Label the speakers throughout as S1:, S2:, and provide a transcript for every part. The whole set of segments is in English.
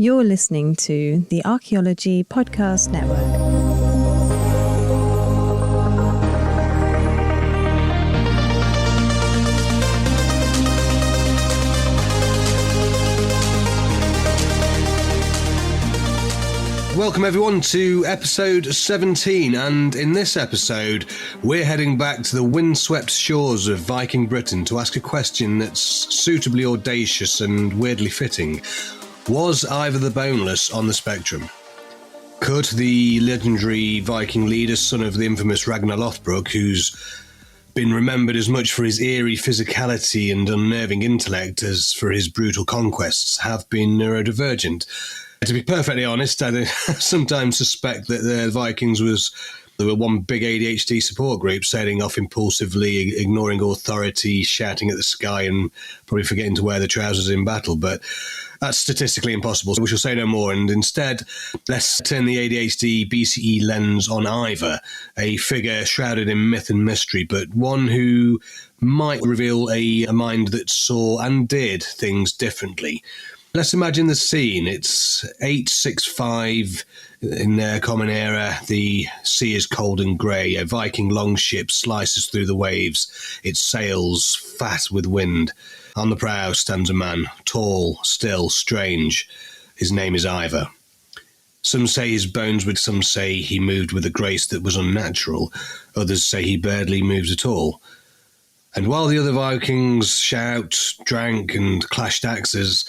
S1: You're listening to the Archaeology Podcast Network.
S2: Welcome everyone to episode 17, and in this episode we're heading back to the windswept shores of Viking Britain to ask a question that's suitably audacious and weirdly fitting. Was Ivar the Boneless on the spectrum? Could the legendary Viking leader, son of the infamous Ragnar Lothbrok, who's been remembered as much for his eerie physicality and unnerving intellect as for his brutal conquests, have been neurodivergent? To be perfectly honest, I sometimes suspect that the Vikings were one big ADHD support group, sailing off impulsively, ignoring authority, shouting at the sky, and probably forgetting to wear the trousers in battle. But that's statistically impossible, so we shall say no more. And instead, let's turn the ADHD BCE lens on Ivar, a figure shrouded in myth and mystery, but one who might reveal a mind that saw and did things differently. Let's imagine the scene. It's 865 in the Common Era. The sea is cold and grey. A Viking longship slices through the waves. Its sails fat with wind. On the prow stands a man, tall, still, strange. His name is Ivar. Some say his bones would, some say he moved with a grace that was unnatural. Others say he barely moves at all. And while the other Vikings shout, drank, and clashed axes,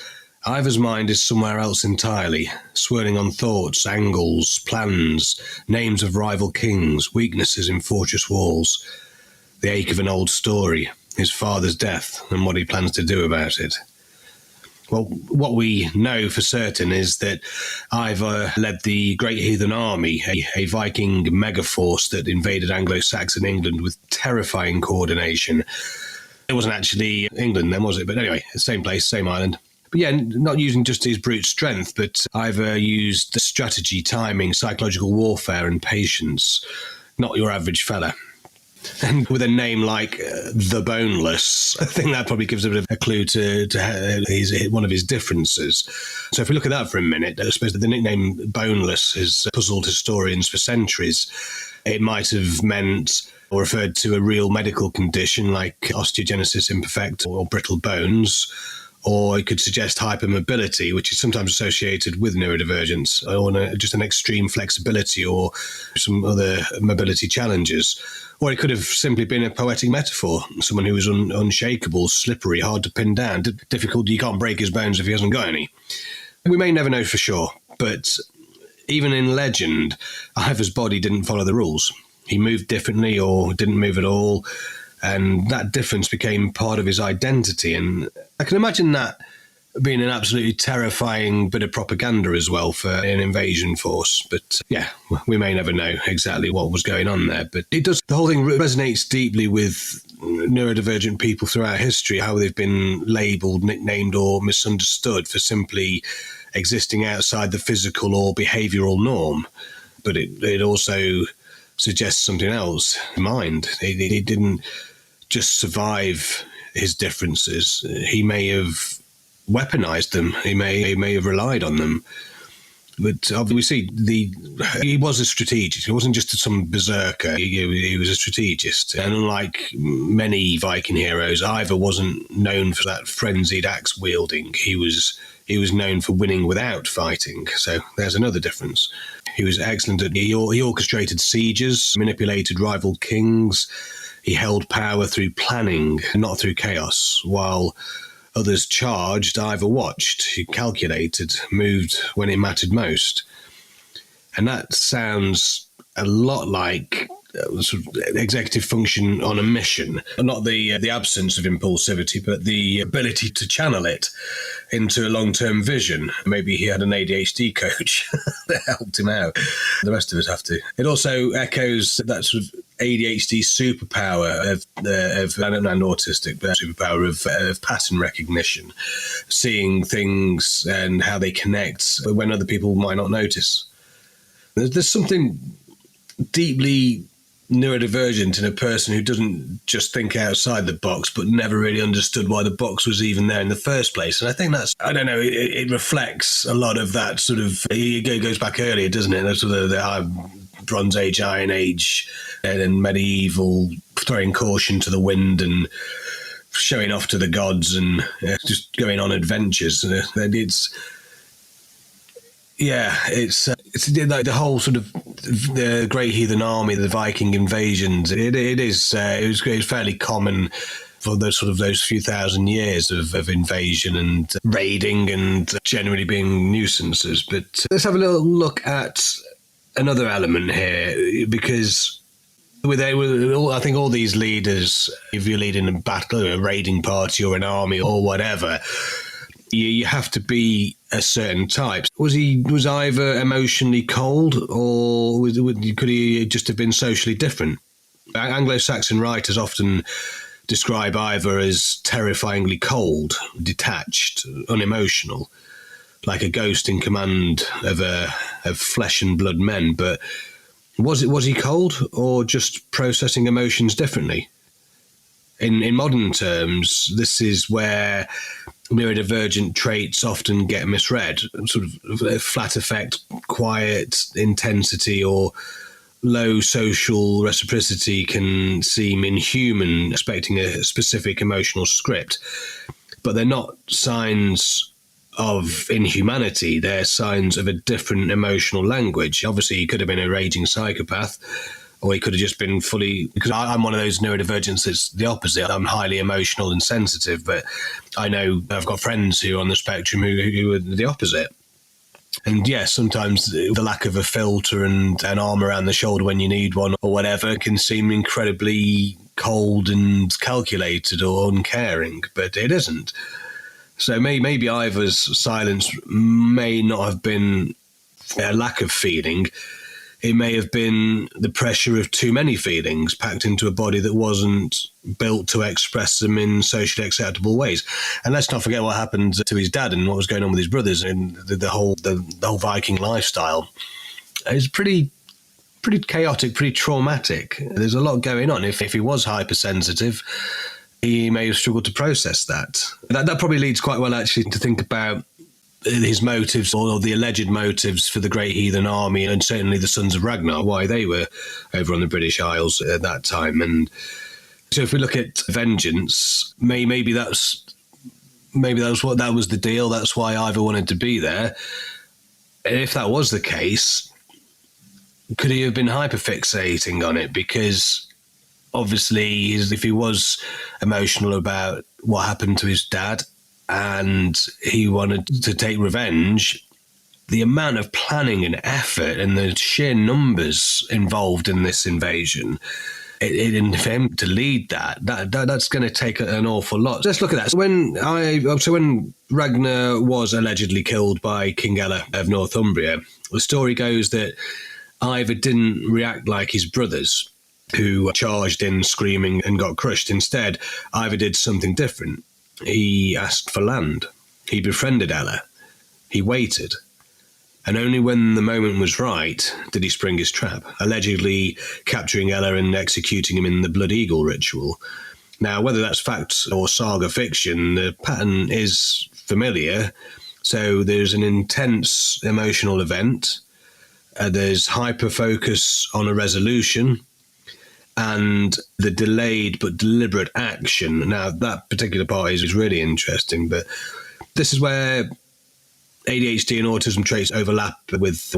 S2: Ivar's mind is somewhere else entirely, swirling on thoughts, angles, plans, names of rival kings, weaknesses in fortress walls, the ache of an old story, his father's death, and what he plans to do about it. Well, what we know for certain is that Ivar led the Great Heathen Army, a Viking megaforce that invaded Anglo-Saxon England with terrifying coordination. It wasn't actually England then, was it? But anyway, same place, same island. But yeah, not using just his brute strength, but Ivar used strategy, timing, psychological warfare, and patience. Not your average fella. And with a name like the Boneless, I think that probably gives a bit of a clue to one of his differences. So if we look at that for a minute, I suppose that the nickname Boneless has puzzled historians for centuries. It might have meant or referred to a real medical condition like osteogenesis imperfecta or brittle bones, or it could suggest hypermobility, which is sometimes associated with neurodivergence, or just an extreme flexibility or some other mobility challenges. Or it could have simply been a poetic metaphor, someone who was unshakable, slippery, hard to pin down, difficult, you can't break his bones if he hasn't got any. We may never know for sure, but even in legend, Ivar's body didn't follow the rules. He moved differently or didn't move at all, and that difference became part of his identity. And I can imagine that being an absolutely terrifying bit of propaganda as well for an invasion force. But yeah, we may never know exactly what was going on there. But the whole thing resonates deeply with neurodivergent people throughout history, how they've been labelled, nicknamed, or misunderstood for simply existing outside the physical or behavioural norm. But it also suggests something else. Mind. He didn't just survive his differences. He may have weaponized them. He may have relied on them. But we see he was a strategist. He wasn't just some berserker. He was a strategist. And unlike many Viking heroes, Ivar wasn't known for that frenzied axe wielding. He was known for winning without fighting. So there's another difference. He was excellent at he orchestrated sieges, manipulated rival kings. He held power through planning, not through chaos. While others charged, Ivar watched. He calculated, moved when it mattered most. And that sounds a lot like sort of executive function on a mission. Not the absence of impulsivity, but the ability to channel it into a long-term vision. Maybe he had an ADHD coach that helped him out. The rest of us have to. It also echoes that sort of ADHD superpower of I don't know, autistic, but superpower of pattern recognition, seeing things and how they connect when other people might not notice. There's something deeply neurodivergent in a person who doesn't just think outside the box, but never really understood why the box was even there in the first place. And I think that's, I don't know, it reflects a lot of that sort of, it goes back earlier, doesn't it? That's sort of the Bronze Age, Iron Age, and then medieval, throwing caution to the wind and showing off to the gods and just going on adventures. It's like the whole sort of the Great Heathen Army, the Viking invasions. It was fairly common for those few thousand years of invasion and raiding and generally being nuisances. But let's have a little look at another element here, because I think all these leaders, if you're leading a battle, a raiding party or an army or whatever, you have to be a certain type. Was Ivar emotionally cold, or could he just have been socially different? Anglo-Saxon writers often describe Ivar as terrifyingly cold, detached, unemotional, like a ghost in command of flesh and blood men. But was he cold, or just processing emotions differently? In modern terms, this is where neurodivergent traits often get misread. Sort of flat affect, quiet intensity, or low social reciprocity can seem inhuman, expecting a specific emotional script. But they're not signs of inhumanity, they're signs of a different emotional language. Obviously, he could have been a raging psychopath, or he could have just been fully, because I'm one of those neurodivergents that's the opposite. I'm highly emotional and sensitive, but I know I've got friends who are on the spectrum who are the opposite. And yes, sometimes the lack of a filter and an arm around the shoulder when you need one or whatever can seem incredibly cold and calculated or uncaring, but it isn't. So maybe Ivar's silence may not have been a lack of feeling. It may have been the pressure of too many feelings packed into a body that wasn't built to express them in socially acceptable ways. And let's not forget what happened to his dad and what was going on with his brothers and the whole Viking lifestyle. It's pretty chaotic, pretty traumatic. There's a lot going on. If he was hypersensitive, he may have struggled to process that. That probably leads quite well, actually, to think about his motives, or the alleged motives, for the Great Heathen Army, and certainly the Sons of Ragnar, why they were over on the British Isles at that time. And so if we look at vengeance, maybe that was the deal. That's why Ivar wanted to be there. And if that was the case, could he have been hyperfixating on it? Because obviously, if he was emotional about what happened to his dad and he wanted to take revenge, the amount of planning and effort and the sheer numbers involved in this invasion, and for him to lead that's going to take an awful lot. Let's look at that. So when Ragnar was allegedly killed by King Ella of Northumbria, the story goes that Ivar didn't react like his brothers, who charged in screaming and got crushed. Instead, Ivar did something different. He asked for land. He befriended Ella. He waited. And only when the moment was right did he spring his trap, allegedly capturing Ella and executing him in the Blood Eagle ritual. Now, whether that's fact or saga fiction, the pattern is familiar. So there's an intense emotional event. There's hyper-focus on a resolution, and the delayed but deliberate action. Now, that particular part is really interesting, but this is where ADHD and autism traits overlap with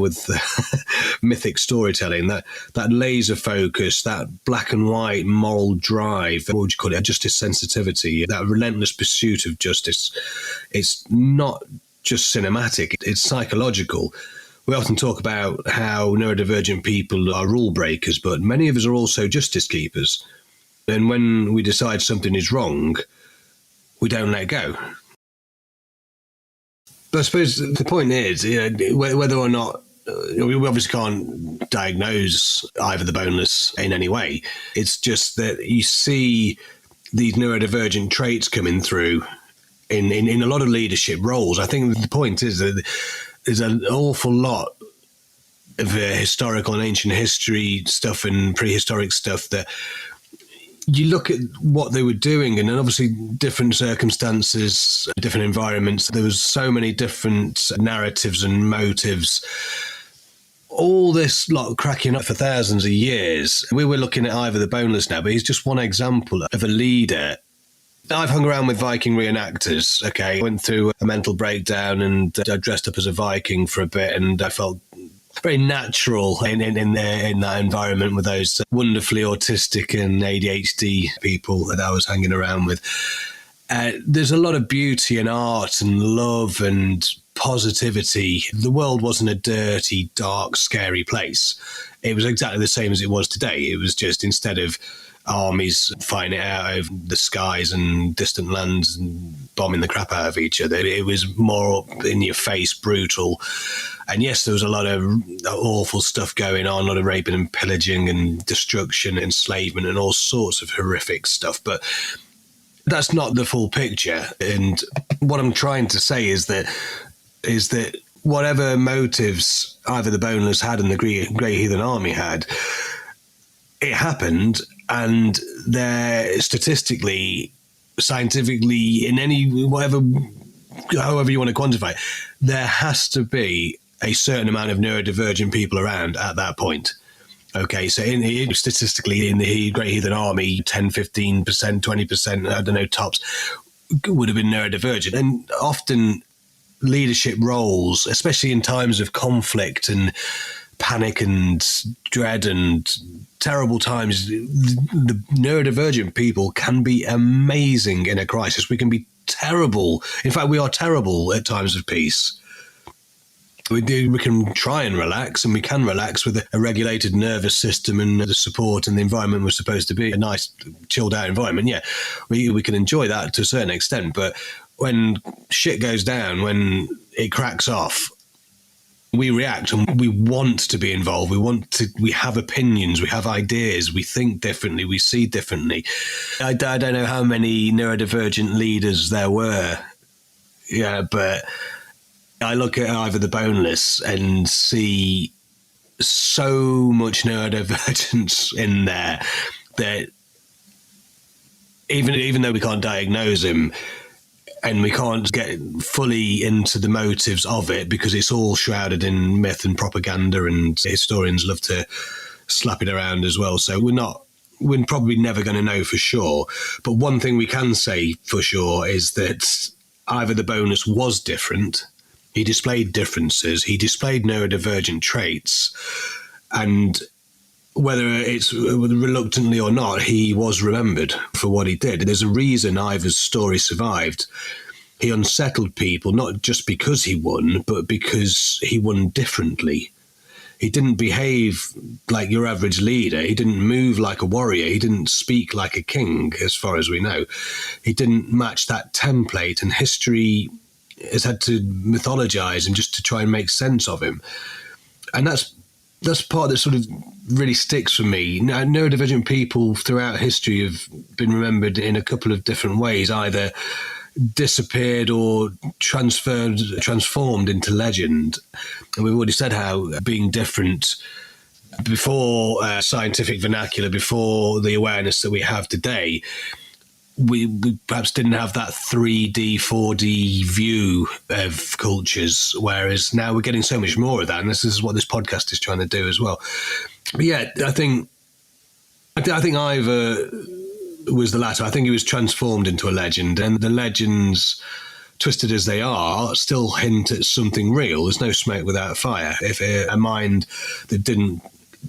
S2: mythic storytelling. That laser focus, that black and white moral drive, what would you call it, justice sensitivity, that relentless pursuit of justice. It's not just cinematic, it's psychological. We often talk about how neurodivergent people are rule breakers, but many of us are also justice keepers. And when we decide something is wrong, we don't let go. But I suppose the point is, whether or not, we obviously can't diagnose Ivar the Boneless in any way. It's just that you see these neurodivergent traits coming through in a lot of leadership roles. I think the point is that there's an awful lot the historical and ancient history stuff and prehistoric stuff, that you look at what they were doing, and obviously different circumstances, different environments. There was so many different narratives and motives. All this lot cracking up for thousands of years. We were looking at Ivar the Boneless now, but he's just one example of a leader. I've hung around with Viking reenactors, okay? Went through a mental breakdown and I dressed up as a Viking for a bit, and I felt very natural in that environment with those wonderfully autistic and ADHD people that I was hanging around with. There's a lot of beauty and art and love and positivity. The world wasn't a dirty, dark, scary place. It was exactly the same as it was today. It was just, instead of armies fighting it out over the skies and distant lands and bombing the crap out of each other, it was more in your face, brutal. And yes, there was a lot of awful stuff going on, a lot of raping and pillaging and destruction, enslavement and all sorts of horrific stuff. But that's not the full picture. And what I'm trying to say is that whatever motives Ivar the Boneless had and the Great Heathen Army had, it happened, and they're statistically, scientifically, in any however you want to quantify it, there has to be a certain amount of neurodivergent people around at that point. Okay, so statistically, in the Great Heathen Army, 10, 15%, 20%, I don't know, tops, would have been neurodivergent. And often leadership roles, especially in times of conflict and panic and dread and terrible times, the neurodivergent people can be amazing in a crisis. We can be terrible. In fact, we are terrible at times of peace. We can try and relax, and we can relax with a regulated nervous system and the support, and the environment was supposed to be a nice, chilled out environment. Yeah, we can enjoy that to a certain extent. But when shit goes down, when it cracks off, we react and we want to be involved. We have opinions, we have ideas, we think differently, we see differently. I don't know how many neurodivergent leaders there were. Yeah, but I look at Ivar the Boneless and see so much neurodivergence in there that even though we can't diagnose him and we can't get fully into the motives of it, because it's all shrouded in myth and propaganda, and historians love to slap it around as well. So we're probably never going to know for sure. But one thing we can say for sure is that Ivar the Boneless was different. He displayed differences. He displayed neurodivergent traits. And whether it's reluctantly or not, he was remembered for what he did. There's a reason Ivar's story survived. He unsettled people, not just because he won, but because he won differently. He didn't behave like your average leader. He didn't move like a warrior. He didn't speak like a king, as far as we know. He didn't match that template, and history has had to mythologize him just to try and make sense of him. And that's part that sort of really sticks for me. Now, neurodivergent people throughout history have been remembered in a couple of different ways, either disappeared or transformed into legend. And we've already said how being different before scientific vernacular, before the awareness that we have today, we perhaps didn't have that 3D, 4D view of cultures, whereas now we're getting so much more of that, and this is what this podcast is trying to do as well. But yeah, I think Ivar was the latter. I think he was transformed into a legend, and the legends, twisted as they are, still hint at something real. There's no smoke without fire. If a mind that didn't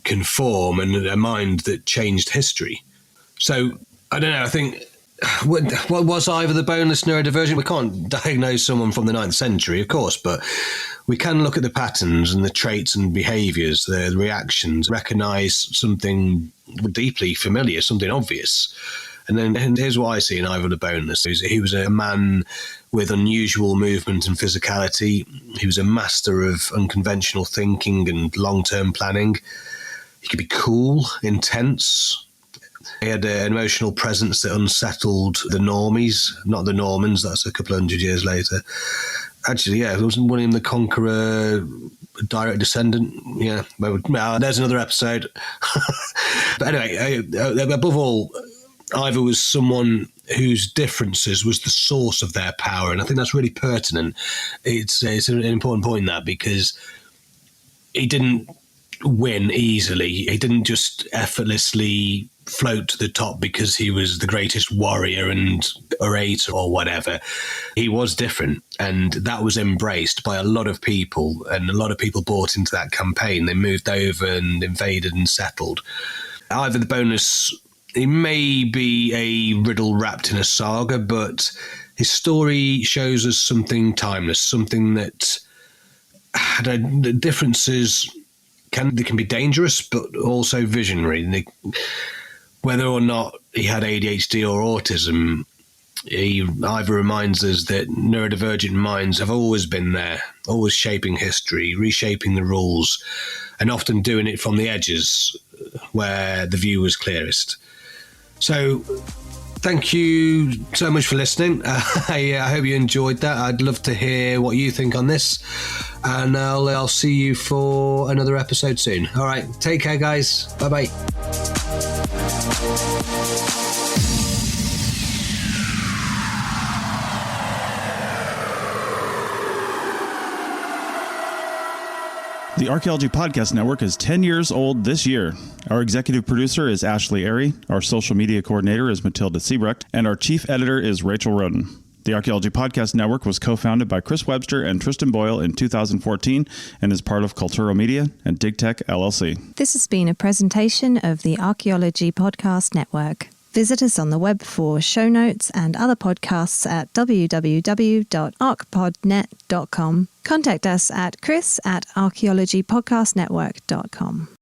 S2: conform and a mind that changed history. So I don't know, I think, what was Ivar the Boneless neurodivergent? We can't diagnose someone from the 9th century, of course, but we can look at the patterns and the traits and behaviours, the reactions, recognise something deeply familiar, something obvious. And here's what I see in Ivar the Boneless. He was a man with unusual movement and physicality. He was a master of unconventional thinking and long-term planning. He could be cool, intense. He had an emotional presence that unsettled the normies, not the Normans. That's a couple of hundred years later. Actually, yeah, it wasn't William the Conqueror a direct descendant. Yeah, well, there's another episode. But anyway, above all, Ivar was someone whose differences was the source of their power, and I think that's really pertinent. It's an important point, that, because he didn't win easily. He didn't just effortlessly float to the top because he was the greatest warrior and orator or whatever. He was different, and that was embraced by a lot of people, and a lot of people bought into that campaign. They moved over and invaded and settled. Ivar the Boneless, he may be a riddle wrapped in a saga, but his story shows us something timeless, something that the differences can be dangerous, but also visionary. Whether or not he had ADHD or autism, Ivar reminds us that neurodivergent minds have always been there, always shaping history, reshaping the rules, and often doing it from the edges where the view was clearest. So thank you so much for listening. I hope you enjoyed that. I'd love to hear what you think on this, and I'll see you for another episode soon. All right, take care, guys. Bye-bye.
S3: The Archaeology Podcast Network is 10 years old this year. Our executive producer is Ashley Airy, our social media coordinator is Matilda Siebrecht, and our chief editor is Rachel Roden. The Archaeology Podcast Network was co-founded by Chris Webster and Tristan Boyle in 2014 and is part of Cultura Media and DigTech LLC.
S1: This has been a presentation of the Archaeology Podcast Network. Visit us on the web for show notes and other podcasts at www.archpodnet.com. Contact us at chris@archaeologypodcastnetwork.com.